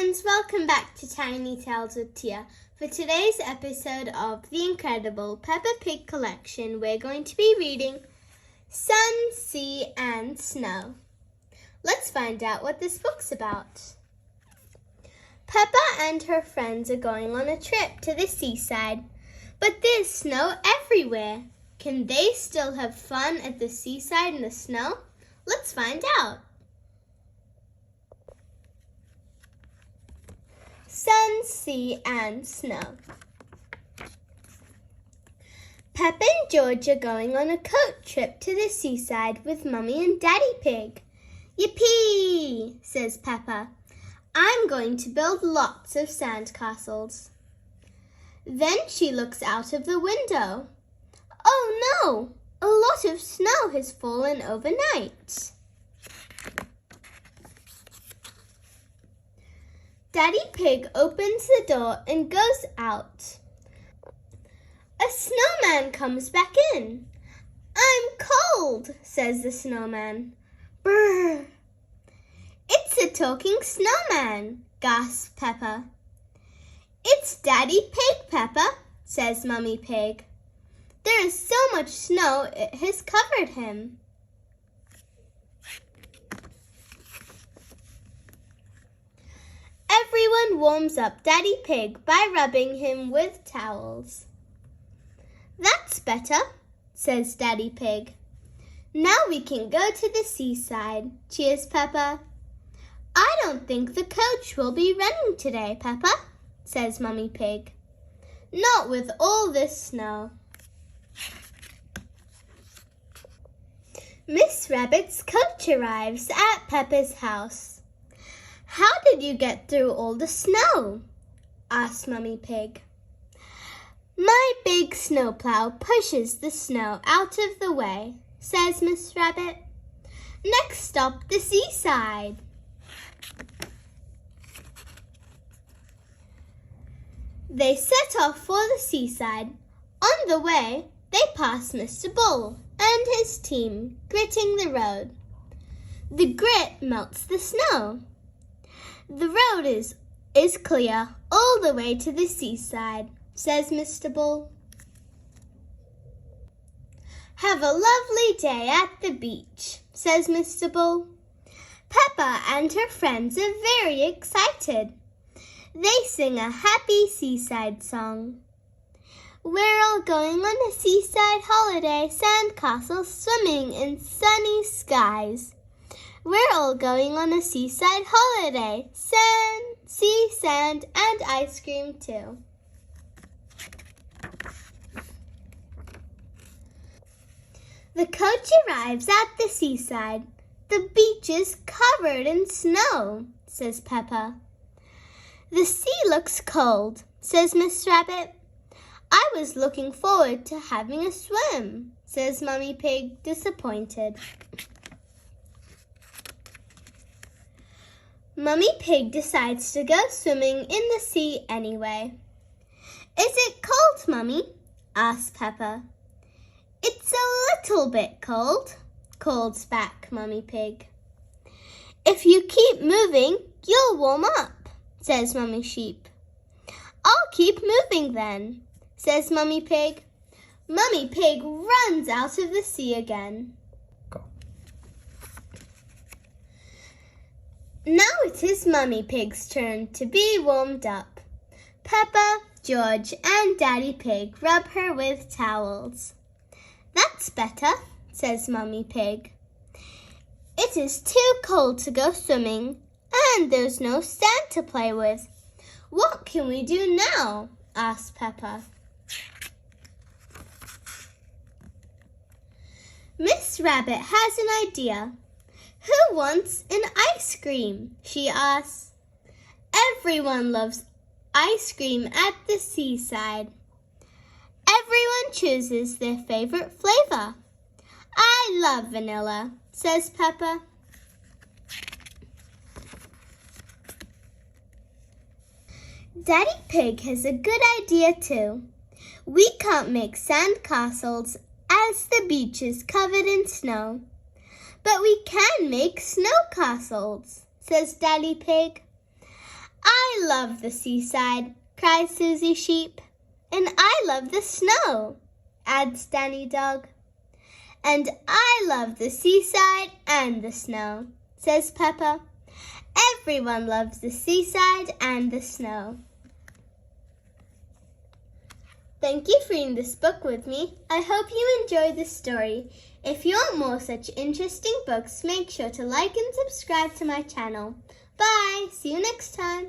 friends, welcome back to Tiny Tales with Tia. For today's episode of the incredible Peppa Pig collection, we're going to be reading Sun, Sea and Snow. Let's find out what this book's about. Peppa and her friends are going on a trip to the seaside, but there's snow everywhere. Can they still have fun at the seaside in the snow? Let's find out. Sun, Sea and Snow. Peppa and George are going on a coach trip to the seaside with Mummy and Daddy Pig. Yippee, says Peppa. I'm going to build lots of sandcastles. Then she looks out of the window. Oh no, a lot of snow has fallen overnight. Daddy Pig opens the door and goes out. A snowman comes back in. I'm cold, says the snowman. Brr. It's a talking snowman, gasps Peppa. It's Daddy Pig, Peppa, says Mummy Pig. There is so much snow it has covered him. Everyone warms up Daddy Pig by rubbing him with towels. That's better, says Daddy Pig. Now we can go to the seaside, cheers Peppa. I don't think the coach will be running today, Peppa, says Mummy Pig. Not with all this snow. Miss Rabbit's coach arrives at Peppa's house. How did you get through all the snow? Asked Mummy Pig. My big snowplow pushes the snow out of the way, says Miss Rabbit. Next stop, the seaside. They set off for the seaside. On the way, they pass Mr. Bull and his team gritting the road. The grit melts the snow. The road is clear all the way to the seaside, says Mr. Bull. Have a lovely day at the beach, says Mr. Bull. Peppa and her friends are very excited. They sing a happy seaside song. We're all going on a seaside holiday, sandcastles swimming in sunny skies. We're all going on a seaside holiday, sand, sea, sand, and ice cream too. The coach arrives at the seaside. The beach is covered in snow, says Peppa. The sea looks cold, says Miss Rabbit. I was looking forward to having a swim, says Mummy Pig, disappointed. Mummy Pig decides to go swimming in the sea anyway. Is it cold, Mummy? asks Peppa. It's a little bit cold, calls back Mummy Pig. If you keep moving, you'll warm up, says Mummy Sheep. I'll keep moving then, says Mummy Pig. Mummy Pig runs out of the sea again. Now it is Mummy Pig's turn to be warmed up. Peppa, George and Daddy Pig rub her with towels. That's better, says Mummy Pig. It is too cold to go swimming and there's no sand to play with. What can we do now? asked Peppa. Miss Rabbit has an idea. Who wants an ice cream? She asks. Everyone loves ice cream at the seaside. Everyone chooses their favorite flavor. I love vanilla, says Peppa. Daddy Pig has a good idea too. We can't make sandcastles as the beach is covered in snow. But we can make snowcastles, says Daddy Pig. I love the seaside, cries Susie Sheep. And I love the snow, adds Danny Dog. And I love the seaside and the snow, says Peppa. Everyone loves the seaside and the snow. Thank you for reading this book with me. I hope you enjoyed this story. If you want more such interesting books, make sure to like and subscribe to my channel. Bye! See you next time.